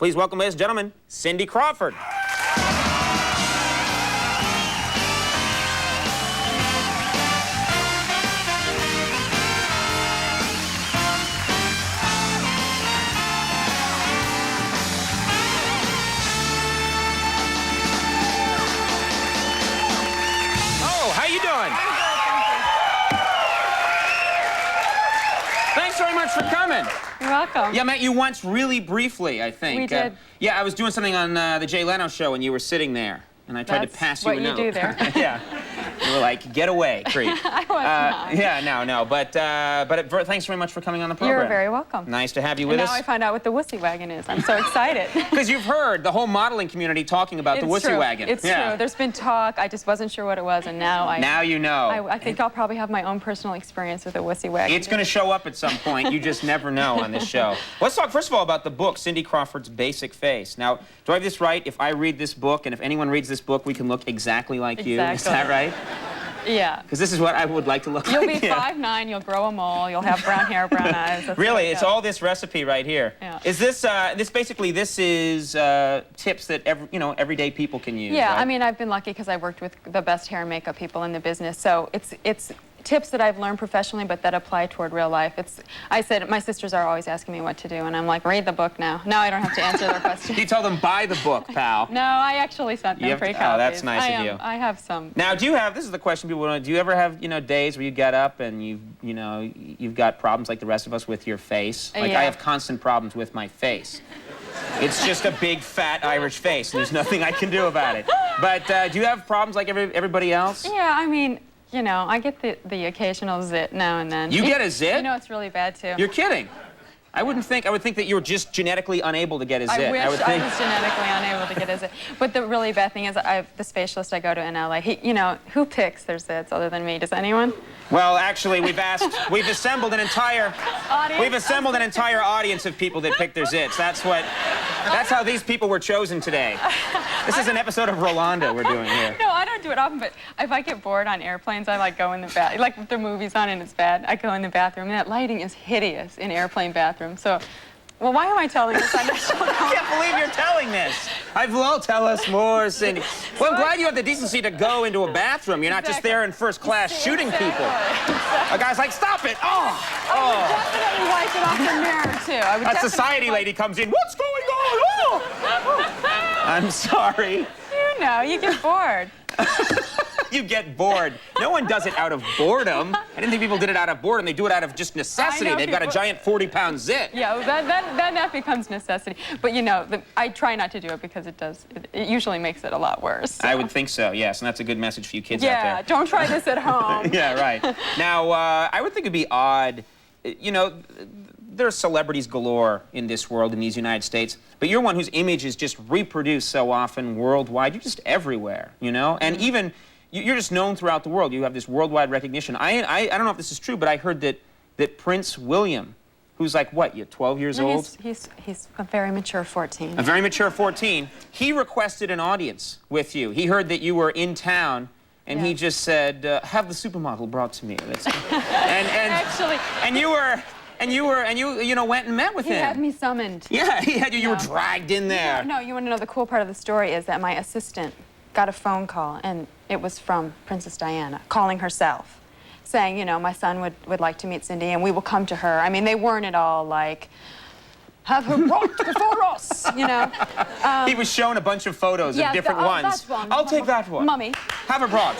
Please welcome, ladies and gentlemen, Cindy Crawford. How you doing? Thanks very much for coming. You're welcome. Yeah, I met you once really briefly, I think. We did. Yeah, I was doing something on the Jay Leno show, and you were sitting there, and I tried to pass you a note. That's what you do there. Yeah. You were like, get away, creep. I was not. Yeah, no. But thanks very much for coming on the program. You're very welcome. Nice to have you with us. Now I find out what the wussy wagon is. I'm so excited. Because you've heard the whole modeling community talking about the wussy wagon. It's true. There's been talk. I just wasn't sure what it was, and now Now you know. I think I'll probably have my own personal experience with a wussy wagon. It's going to show up at some point. You just never know on this show. Let's talk, first of all, about the book, Cindy Crawford's Basic Face. Now, do I have this right? If I read this book, and if anyone reads this book, we can look exactly like you. Is that right? Yeah. Because this is what I would like to look You'll like. be 5'9", you'll grow a mole, you'll have brown hair, brown eyes. That's really? It's all this recipe right here. Yeah. Is this, this is tips that everyday people can use, Yeah, right? I mean, I've been lucky because I worked with the best hair and makeup people in the business, so it's tips that I've learned professionally, but that apply toward real life. I said, my sisters are always asking me what to do, and I'm like, read the book now. Now I don't have to answer their questions. You told them, buy the book, pal. No, I actually sent them free copies. Oh, that's nice of you. I have some. Now, this is the question people want to, do you ever have, days where you get up and you've got problems like the rest of us with your face? Like, yeah. I have constant problems with my face. It's just a big, fat Irish face, and there's nothing I can do about it. But do you have problems like everybody else? Yeah, I mean, I get the occasional zit now and then. You get a zit? It's really bad, too. You're kidding. I would think that you were just genetically unable to get a zit. I wish I was genetically unable to get a zit. But the really bad thing is, the specialist I go to in LA, who picks their zits other than me? Does anyone? Well, actually, we've assembled an entire audience of people that pick their zits. That's how these people were chosen today. This is an episode of Rolanda we're doing here. No, I don't do it often, but if I get bored on airplanes, I go in the bathroom. Like if the movie's on and it's bad, I go in the bathroom, and that lighting is hideous in airplane bathrooms. So, well, why am I telling this on the show? I can't believe you're telling this. Well, tell us more, Cindy. Well, I'm glad you have the decency to go into a bathroom. You're not just there in first class shooting people. A guy's like, stop it! I would definitely wipe it off the mirror, too. A society lady comes in, what's going on? Oh! I'm sorry. You get bored. You get bored. No one does it out of boredom. I didn't think people did it out of boredom. They do it out of just necessity. They've got a giant 40-pound zit. Yeah, that becomes necessity. But I try not to do it because it usually makes it a lot worse. So. I would think so, yes, and that's a good message for you kids out there. Yeah, don't try this at home. Yeah, right. Now, I would think it'd be odd, there are celebrities galore in this world, in these United States, but you're one whose image is just reproduced so often worldwide. You're just everywhere, And even, you're just known throughout the world. You have this worldwide recognition. I don't know if this is true, but I heard that Prince William, who's like, what, 12 years old? He's a very mature 14. A very mature 14. He requested an audience with you. He heard that you were in town, and he just said, have the supermodel brought to me. Actually. And you went and met with him. He had me summoned. Yeah, he had you. You were dragged in there. No, you want to know the cool part of the story is that my assistant got a phone call, and it was from Princess Diana, calling herself, saying, my son would like to meet Cindy, and we will come to her. I mean, they weren't at all like, have her brought before us, He was shown a bunch of photos of different ones. That's one. I'll take that one. Mummy. Have her brought.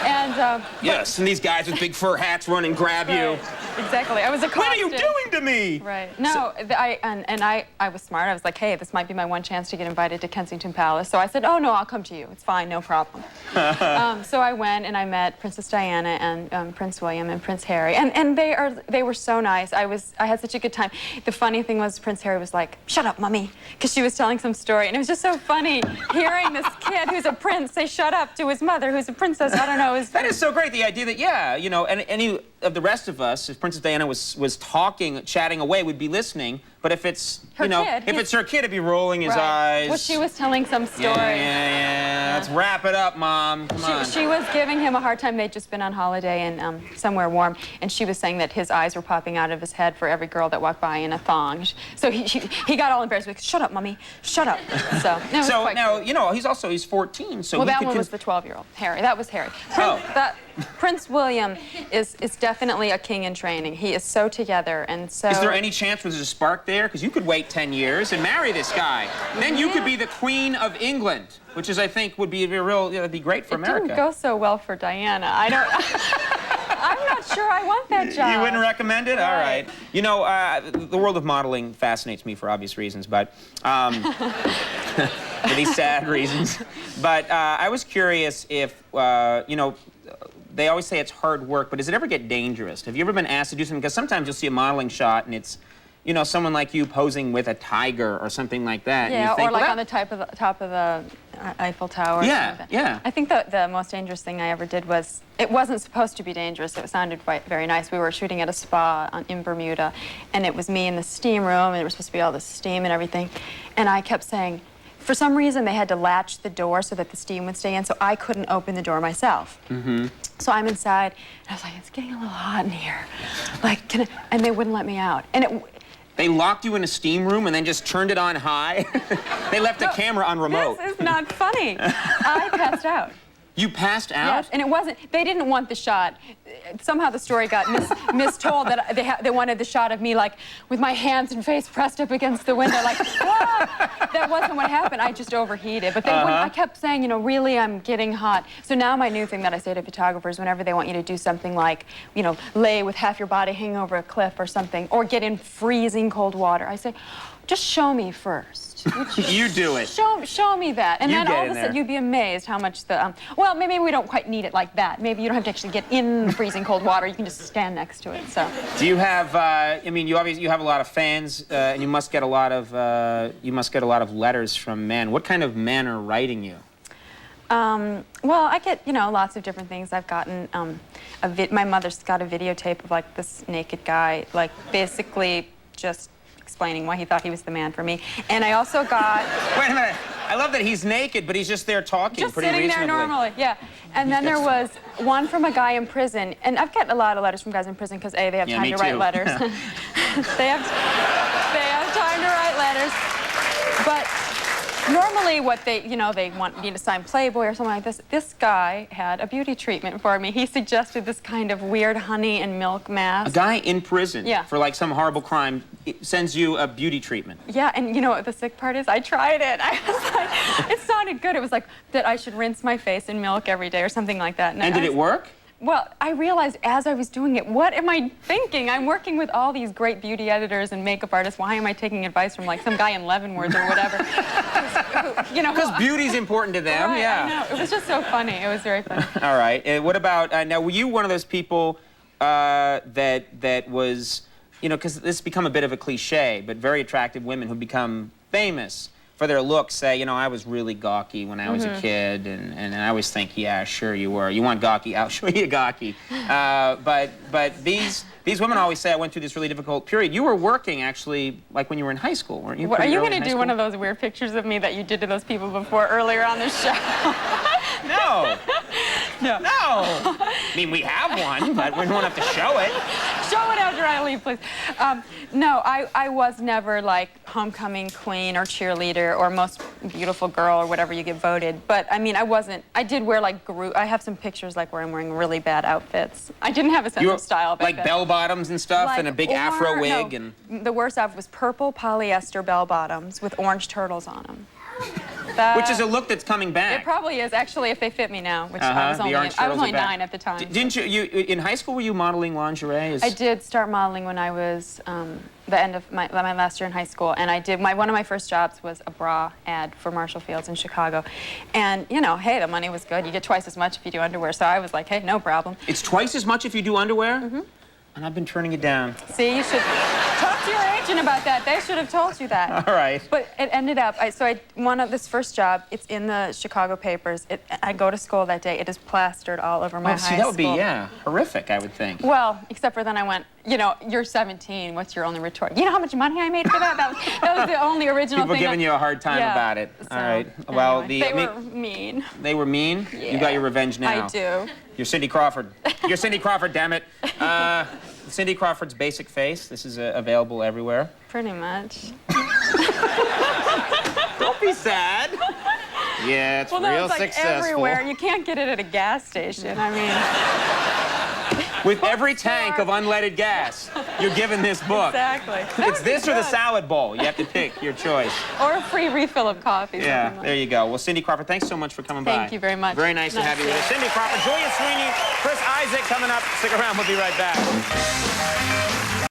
And, yes, and these guys with big fur hats run and grab you. Exactly. I was accosted. What are you doing to me? Right. No, I was smart. I was like, hey, this might be my one chance to get invited to Kensington Palace. So I said, oh, no, I'll come to you. It's fine, no problem. So I went and I met Princess Diana and Prince William and Prince Harry. And they were so nice. I had such a good time. The funny thing was Prince Harry was like, shut up, Mummy, because she was telling some story. And it was just so funny hearing this kid who's a prince say shut up to his mother who's a princess. I don't know. That is so great, the idea that, and any of the rest of us, if Princess Diana was talking, chatting away, would be listening, But if it's, Her you know, kid, if it's her kid, it'd be rolling his right. eyes. Well, she was telling some story. Yeah. Let's wrap it up, Mom. Come on. She was giving him a hard time. They'd just been on holiday in somewhere warm, and she was saying that his eyes were popping out of his head for every girl that walked by in a thong. So he got all embarrassed. Like, shut up, Mommy. Shut up. So no, so now, you know, he's 14, so well, he that could one was the 12-year-old, Harry. That was Harry. Prince William is definitely a king in training. He is so together and so... Is there any chance there's a spark there? Because you could wait 10 years and marry this guy. Then you could be the Queen of England, which is, I think, would be a real, that'd be great for America. It didn't go so well for Diana. I don't... I'm not sure I want that job. You wouldn't recommend it? All right. You know, the world of modeling fascinates me for obvious reasons, but... for these sad reasons. But I was curious if, you know, they always say it's hard work, but does it ever get dangerous? Have you ever been asked to do something? Because sometimes you'll see a modeling shot and it's, you know, someone like you posing with a tiger or something like that. Yeah, and you think, or like well, on the top of the Eiffel Tower. Yeah, or something. yeah. I think the most dangerous thing I ever did was, it wasn't supposed to be dangerous. It sounded very nice. We were shooting at a spa in Bermuda, and it was me in the steam room, and there was supposed to be all this steam and everything. And I kept saying, for some reason, they had to latch the door so that the steam would stay in, so I couldn't open the door myself. Mm-hmm. So I'm inside, and I was like, it's getting a little hot in here. Like, and they wouldn't let me out. And they locked you in a steam room and then just turned it on high? They left the camera on remote. This is not funny. I passed out. You passed out? Yes, and it wasn't, they didn't want the shot. Somehow the story got mistold that they wanted the shot of me, like, with my hands and face pressed up against the window, like, ah! That wasn't what happened. I just overheated. But they wouldn't, I kept saying, you know, really, I'm getting hot. So now my new thing that I say to photographers, whenever they want you to do something like, you know, lay with half your body hanging over a cliff or something, or get in freezing cold water, I say, just show me first. You do it. Show me that. And you then all of a sudden you'd be amazed how much the, well, maybe we don't quite need it like that. Maybe you don't have to actually get in the freezing cold water. You can just stand next to it, so. Do you have, I mean, you obviously have a lot of fans, and you must get a lot of letters from men. What kind of men are writing you? Well, I get, you know, lots of different things. I've gotten my mother's got a videotape of, like, this naked guy, like, basically just explaining why he thought he was the man for me. And I also got... Wait a minute. I love that he's naked, but he's just there talking just pretty sitting reasonably. there normally, yeah. And then there was one from a guy in prison. And I've got a lot of letters from guys in prison because, A, they have time to write letters. they have time to write letters. But normally what they, you know, they want me to sign Playboy or something like this. This guy had a beauty treatment for me. He suggested this kind of weird honey and milk mask. A guy in prison for, like, some horrible crime sends you a beauty treatment. Yeah, and you know what the sick part is? I tried it. I was like, it sounded good. It was like that I should rinse my face in milk every day or something like that. And did it work? Well, I realized as I was doing it, what am I thinking? I'm working with all these great beauty editors and makeup artists. Why am I taking advice from, like, some guy in Leavenworth or whatever? You know, because beauty's important to them, right, yeah. I know. It was just so funny. It was very funny. All right. What about, now, were you one of those people that was, you know, because this has become a bit of a cliche, but very attractive women who become famous for their looks say, you know, I was really gawky when I was a kid, and I always think, yeah, sure you were. You want gawky? I'll show you gawky. But these women always say I went through this really difficult period. You were working, actually, like when you were in high school, weren't you? What, are you going to do one of those weird pictures of me that you did to those people before earlier on the show? No. No. No. I mean, we have one, but we don't have to show it. Show it after I leave, please. No, I was never like homecoming queen or cheerleader or most beautiful girl or whatever you get voted. But I mean, I did wear like I have some pictures like where I'm wearing really bad outfits. I didn't have a sense of style back then. Like bell bottoms and stuff, like, and a big afro wig. No, and the worst outfit was purple polyester bell bottoms with orange turtles on them. Which is a look that's coming back. It probably is, actually, if they fit me now, which I was only 9 at the time. Didn't you in high school, were you modeling lingerie? I did start modeling when I was the end of my last year in high school, and I did, one of my first jobs was a bra ad for Marshall Fields in Chicago. And, you know, hey, the money was good. You get twice as much if you do underwear, so I was like, hey, no problem. It's twice as much if you do underwear? Mm-hmm. And I've been turning it down. See, you should talk to to your agent about that. They should have told you that. All right. But it ended up, this first job, it's in the Chicago papers. I go to school that day. It is plastered all over my high See, that would be, school. yeah, horrific, I would think. Well, except for then I went, you know, you're 17. What's your only retort? You know how much money I made for that? That was the only original People thing. giving you a hard time about it. So, all right. Anyway, Well, they were mean. They were mean? Yeah. You got your revenge now. I do. You're Cindy Crawford. You're Cindy Crawford, damn it. Cindy Crawford's Basic Face. This is available everywhere. Pretty much. Don't be sad. Yeah, it's Well, real no, it's like successful. everywhere. You can't get it at a gas station. I mean, With every tank of unleaded gas, you're given this book. exactly. It's this or the salad bowl. You have to pick your choice. Or a free refill of coffee. Yeah, there you go. Well, Cindy Crawford, thanks so much for coming by. Thank you very much. Very nice to have you with us. Cindy Crawford, Julia Sweeney, Chris Isaac coming up. Stick around. We'll be right back.